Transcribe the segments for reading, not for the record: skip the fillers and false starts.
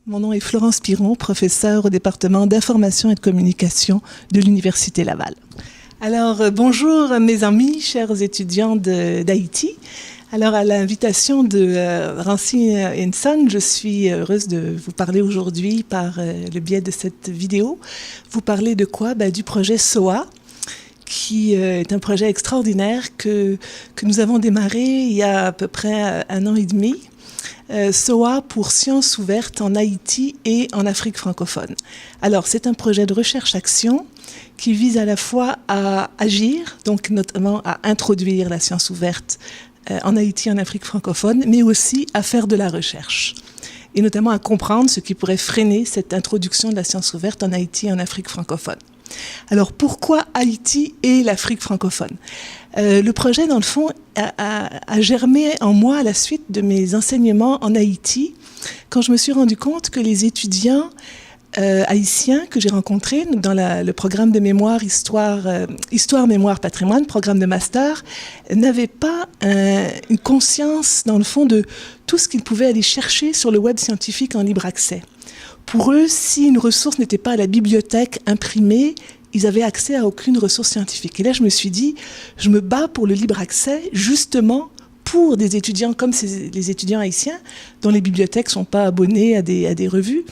Mon nom est Florence Piron, professeure au département d'information et de communication de l'Université Laval. Alors, bonjour mes amis, chers étudiants d'Haïti. Alors, à l'invitation de Rancy Henson, je suis heureuse de vous parler aujourd'hui par le biais de cette vidéo. Vous parler de quoi? Du projet SOA, qui est un projet extraordinaire que nous avons démarré il y a à peu près 1 an et demi. SOA pour Sciences ouvertes en Haïti et en Afrique francophone. Alors, c'est un projet de recherche-action qui vise à la fois à agir, donc notamment à introduire la science ouverte en Haïti et en Afrique francophone, mais aussi à faire de la recherche, et notamment à comprendre ce qui pourrait freiner cette introduction de la science ouverte en Haïti et en Afrique francophone. Alors, pourquoi Haïti et l'Afrique francophone? Le projet, dans le fond, a germé en moi à la suite de mes enseignements en Haïti, quand je me suis rendu compte que les étudiants haïtiens que j'ai rencontrés dans le programme de mémoire Histoire, Mémoire, Patrimoine, programme de master, n'avaient pas une conscience, dans le fond, de tout ce qu'ils pouvaient aller chercher sur le web scientifique en libre accès. Pour eux, si une ressource n'était pas à la bibliothèque imprimée, ils avaient accès à aucune ressource scientifique. Et là, je me suis dit, je me bats pour le libre accès, justement pour des étudiants comme les étudiants haïtiens, dont les bibliothèques ne sont pas abonnées à des revues.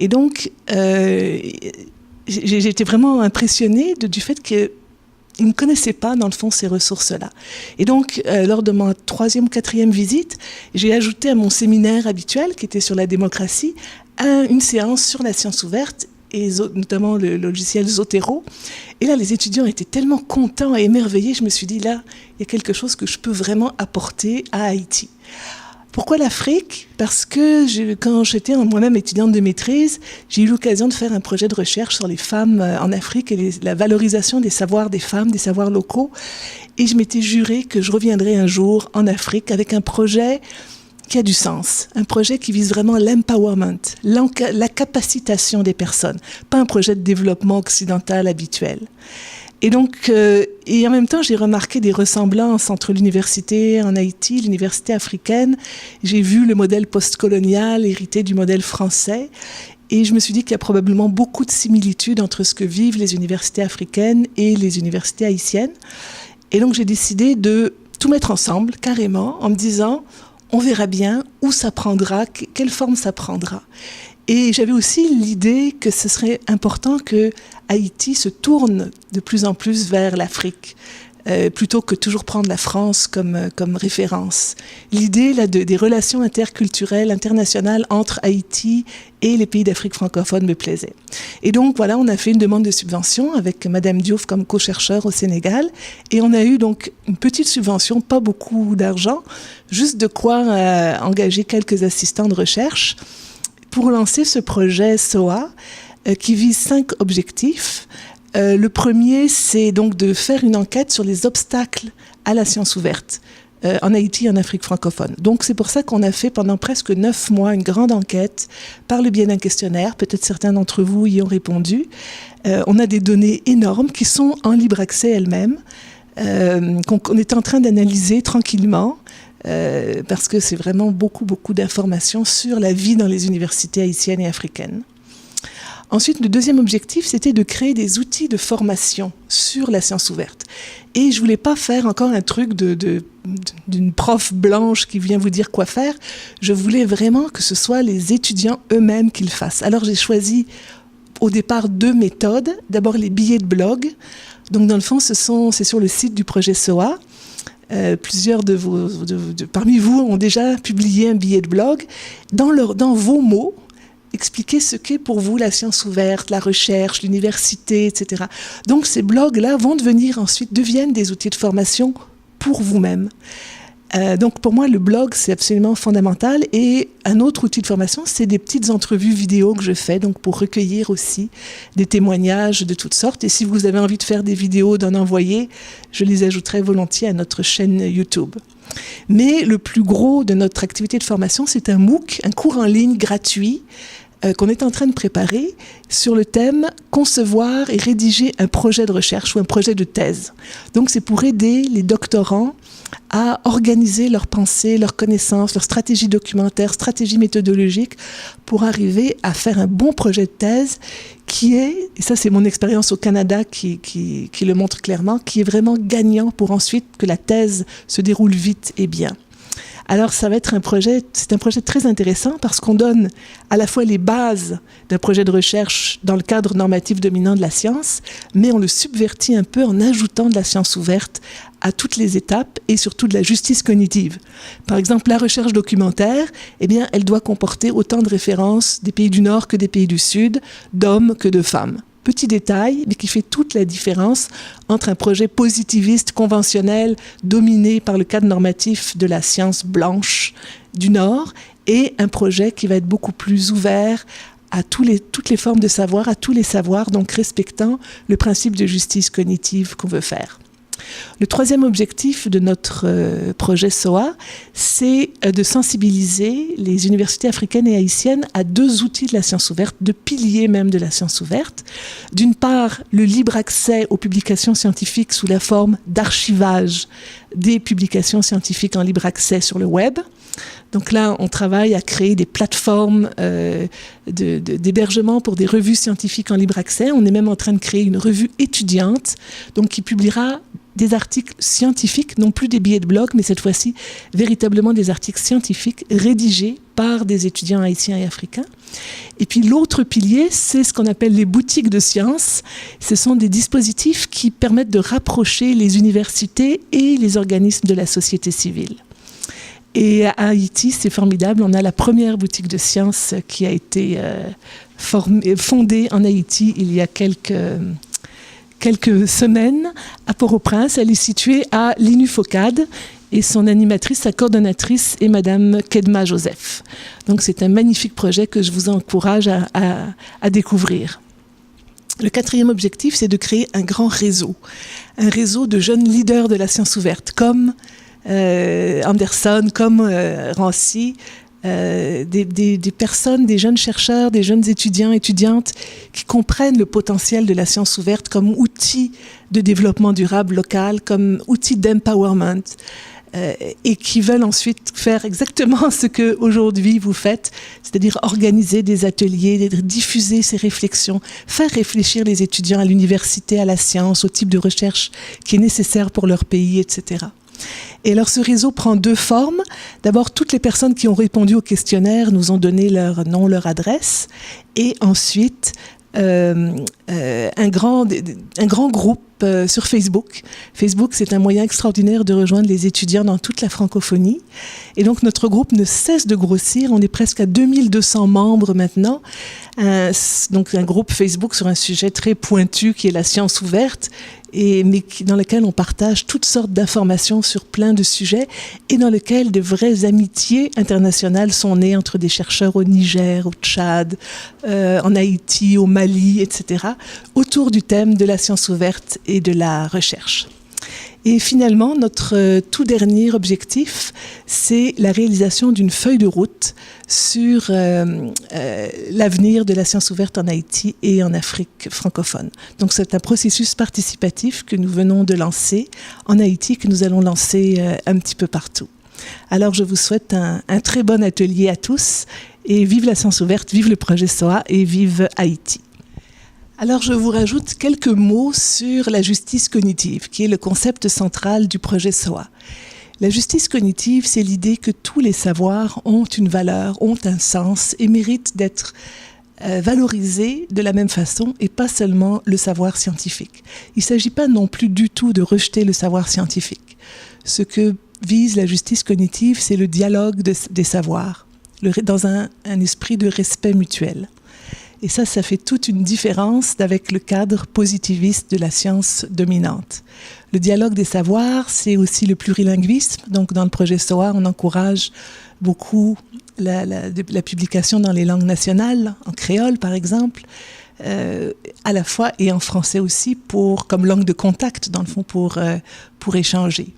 Et donc, j'ai été vraiment impressionnée du fait qu'ils ne connaissaient pas, dans le fond, ces ressources-là. Et donc, lors de ma 3e ou 4e visite, j'ai ajouté à mon séminaire habituel, qui était sur la démocratie, une séance sur la science ouverte, et notamment le logiciel Zotero. Et là, les étudiants étaient tellement contents et émerveillés, je me suis dit, là, il y a quelque chose que je peux vraiment apporter à Haïti. Pourquoi l'Afrique? Parce que quand j'étais moi-même étudiante de maîtrise, j'ai eu l'occasion de faire un projet de recherche sur les femmes en Afrique et la valorisation des savoirs des femmes, des savoirs locaux. Et je m'étais juré que je reviendrais un jour en Afrique avec un projet qui a du sens, un projet qui vise vraiment l'empowerment, la capacitation des personnes, pas un projet de développement occidental habituel. Et donc, et en même temps, j'ai remarqué des ressemblances entre l'université en Haïti, l'université africaine. J'ai vu le modèle postcolonial hérité du modèle français. Et je me suis dit qu'il y a probablement beaucoup de similitudes entre ce que vivent les universités africaines et les universités haïtiennes. Et donc, j'ai décidé de tout mettre ensemble, carrément, en me disant, on verra bien où ça prendra, quelle forme ça prendra. Et j'avais aussi l'idée que ce serait important que Haïti se tourne de plus en plus vers l'Afrique, plutôt que toujours prendre la France comme référence. L'idée là, des relations interculturelles, internationales entre Haïti et les pays d'Afrique francophone me plaisait. Et donc voilà, on a fait une demande de subvention avec Madame Diouf comme co-chercheur au Sénégal, et on a eu donc une petite subvention, pas beaucoup d'argent, juste de quoi engager quelques assistants de recherche pour lancer ce projet SOA qui vise 5 objectifs. Le premier, c'est donc de faire une enquête sur les obstacles à la science ouverte en Haïti et en Afrique francophone. Donc c'est pour ça qu'on a fait pendant presque 9 mois une grande enquête par le biais d'un questionnaire. Peut-être certains d'entre vous y ont répondu. On a des données énormes qui sont en libre accès elles-mêmes, qu'on est en train d'analyser tranquillement. Parce que c'est vraiment beaucoup d'informations sur la vie dans les universités haïtiennes et africaines. Ensuite, le deuxième objectif, c'était de créer des outils de formation sur la science ouverte. Et je voulais pas faire encore un truc d'une prof blanche qui vient vous dire quoi faire. Je voulais vraiment que ce soit les étudiants eux-mêmes qui le fassent. Alors j'ai choisi au départ 2 méthodes. D'abord les billets de blog. Donc dans le fond, c'est sur le site du projet SOA. Plusieurs parmi vous ont déjà publié un billet de blog. Dans vos mots, expliquez ce qu'est pour vous la science ouverte, la recherche, l'université, etc. Donc ces blogs-là deviennent des outils de formation pour vous-même. Donc pour moi, le blog, c'est absolument fondamental. Et un autre outil de formation, c'est des petites entrevues vidéo que je fais, donc pour recueillir aussi des témoignages de toutes sortes. Et si vous avez envie de faire des vidéos, d'en envoyer, je les ajouterai volontiers à notre chaîne YouTube. Mais le plus gros de notre activité de formation, c'est un MOOC, un cours en ligne gratuit, qu'on est en train de préparer sur le thème « Concevoir et rédiger un projet de recherche ou un projet de thèse ». Donc c'est pour aider les doctorants à organiser leurs pensées, leurs connaissances, leurs stratégies documentaires, stratégies méthodologiques pour arriver à faire un bon projet de thèse qui est, et ça c'est mon expérience au Canada qui le montre clairement, qui est vraiment gagnant pour ensuite que la thèse se déroule vite et bien. Alors ça va être c'est un projet très intéressant parce qu'on donne à la fois les bases d'un projet de recherche dans le cadre normatif dominant de la science, mais on le subvertit un peu en ajoutant de la science ouverte à toutes les étapes et surtout de la justice cognitive. Par exemple, la recherche documentaire, eh bien, elle doit comporter autant de références des pays du Nord que des pays du Sud, d'hommes que de femmes. Petit détail, mais qui fait toute la différence entre un projet positiviste, conventionnel, dominé par le cadre normatif de la science blanche du Nord, et un projet qui va être beaucoup plus ouvert à toutes les formes de savoir, à tous les savoirs, donc respectant le principe de justice cognitive qu'on veut faire. Le troisième objectif de notre projet SOA, c'est de sensibiliser les universités africaines et haïtiennes à deux outils de la science ouverte, deux piliers même de la science ouverte. D'une part, le libre accès aux publications scientifiques sous la forme d'archivage des publications scientifiques en libre accès sur le web. Donc là, on travaille à créer des plateformes d'hébergement pour des revues scientifiques en libre accès. On est même en train de créer une revue étudiante, donc qui publiera des articles scientifiques, non plus des billets de blog, mais cette fois-ci véritablement des articles scientifiques rédigés par des étudiants haïtiens et africains. Et puis l'autre pilier, c'est ce qu'on appelle les boutiques de sciences. Ce sont des dispositifs qui permettent de rapprocher les universités et les organismes de la société civile. Et à Haïti, c'est formidable, on a la première boutique de sciences qui a été fondée en Haïti il y a quelques semaines à Port-au-Prince. Elle est située à l'INUFOCAD et son animatrice, sa coordonnatrice est Madame Kedma Joseph. Donc c'est un magnifique projet que je vous encourage à découvrir. Le quatrième objectif, c'est de créer un grand réseau. Un réseau de jeunes leaders de la science ouverte, comme Anderson, comme Rancy, des personnes, des jeunes chercheurs, des jeunes étudiants, étudiantes qui comprennent le potentiel de la science ouverte comme outil de développement durable local, comme outil d'empowerment, et qui veulent ensuite faire exactement ce que aujourd'hui vous faites, c'est-à-dire organiser des ateliers, diffuser ces réflexions, faire réfléchir les étudiants à l'université, à la science, au type de recherche qui est nécessaire pour leur pays, etc. Et alors ce réseau prend deux formes. D'abord, toutes les personnes qui ont répondu au questionnaire nous ont donné leur nom, leur adresse. Et ensuite, un grand groupe sur Facebook. Facebook, c'est un moyen extraordinaire de rejoindre les étudiants dans toute la francophonie. Et donc, notre groupe ne cesse de grossir. On est presque à 2200 membres maintenant. Donc, un groupe Facebook sur un sujet très pointu qui est la science ouverte, dans lequel on partage toutes sortes d'informations sur plein de sujets et dans lequel de vraies amitiés internationales sont nées entre des chercheurs au Niger, au Tchad, en Haïti, au Mali, etc., autour du thème de la science ouverte et de la recherche. Et finalement, notre tout dernier objectif, c'est la réalisation d'une feuille de route sur l'avenir de la science ouverte en Haïti et en Afrique francophone. Donc c'est un processus participatif que nous venons de lancer en Haïti, que nous allons lancer un petit peu partout. Alors je vous souhaite un très bon atelier à tous et vive la science ouverte, vive le projet SOA et vive Haïti. Alors je vous rajoute quelques mots sur la justice cognitive, qui est le concept central du projet SOA. La justice cognitive, c'est l'idée que tous les savoirs ont une valeur, ont un sens et méritent d'être valorisés de la même façon et pas seulement le savoir scientifique. Il ne s'agit pas non plus du tout de rejeter le savoir scientifique. Ce que vise la justice cognitive, c'est le dialogue des savoirs, dans un esprit de respect mutuel. Et ça fait toute une différence avec le cadre positiviste de la science dominante. Le dialogue des savoirs, c'est aussi le plurilinguisme. Donc, dans le projet SOA, on encourage beaucoup la publication dans les langues nationales, en créole par exemple, à la fois et en français aussi, comme langue de contact, dans le fond, pour échanger.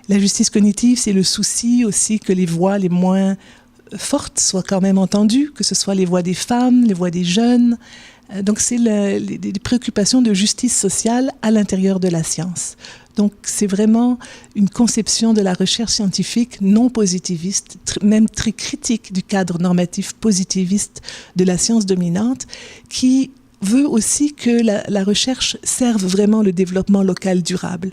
La justice cognitive, c'est le souci aussi que les voix les moins fortes soient quand même entendues, que ce soit les voix des femmes, les voix des jeunes. Donc c'est les préoccupations de justice sociale à l'intérieur de la science. Donc c'est vraiment une conception de la recherche scientifique non positiviste, même très critique du cadre normatif positiviste de la science dominante, qui veut aussi que la recherche serve vraiment le développement local durable.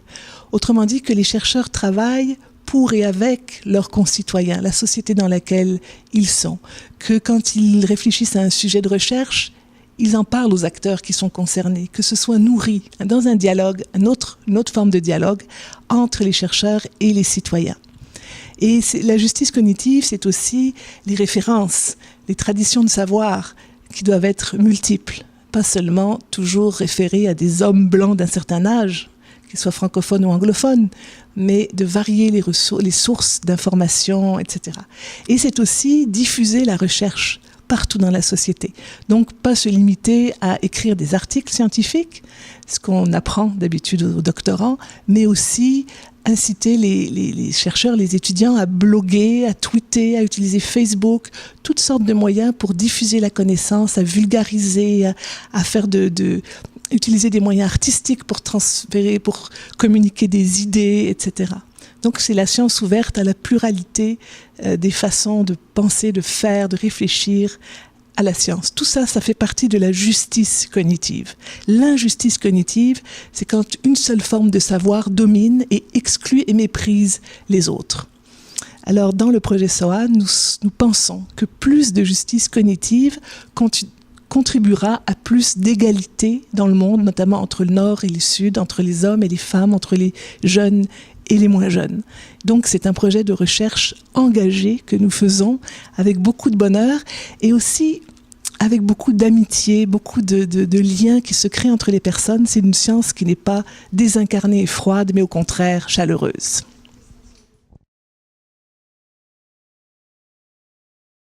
Autrement dit, que les chercheurs travaillent pour et avec leurs concitoyens, la société dans laquelle ils sont. Que quand ils réfléchissent à un sujet de recherche, ils en parlent aux acteurs qui sont concernés, que ce soit nourri dans un dialogue, une autre forme de dialogue entre les chercheurs et les citoyens. Et la justice cognitive, c'est aussi les références, les traditions de savoir qui doivent être multiples, pas seulement toujours référées à des hommes blancs d'un certain âge, qu'ils soient francophones ou anglophones, mais de varier les sources d'informations, etc. Et c'est aussi diffuser la recherche partout dans la société. Donc, pas se limiter à écrire des articles scientifiques, ce qu'on apprend d'habitude aux doctorants, mais aussi inciter les chercheurs, les étudiants à bloguer, à tweeter, à utiliser Facebook, toutes sortes de moyens pour diffuser la connaissance, à vulgariser, à faire utiliser des moyens artistiques pour transférer, pour communiquer des idées, etc. Donc c'est la science ouverte à la pluralité des façons de penser, de faire, de réfléchir à la science. Tout ça, ça fait partie de la justice cognitive. L'injustice cognitive, c'est quand une seule forme de savoir domine et exclut et méprise les autres. Alors dans le projet SOA, nous pensons que plus de justice cognitive contribuera à plus d'égalité dans le monde, notamment entre le Nord et le Sud, entre les hommes et les femmes, entre les jeunes et les moins jeunes. Donc c'est un projet de recherche engagé que nous faisons avec beaucoup de bonheur et aussi avec beaucoup d'amitié, beaucoup de liens qui se créent entre les personnes. C'est une science qui n'est pas désincarnée et froide, mais au contraire chaleureuse.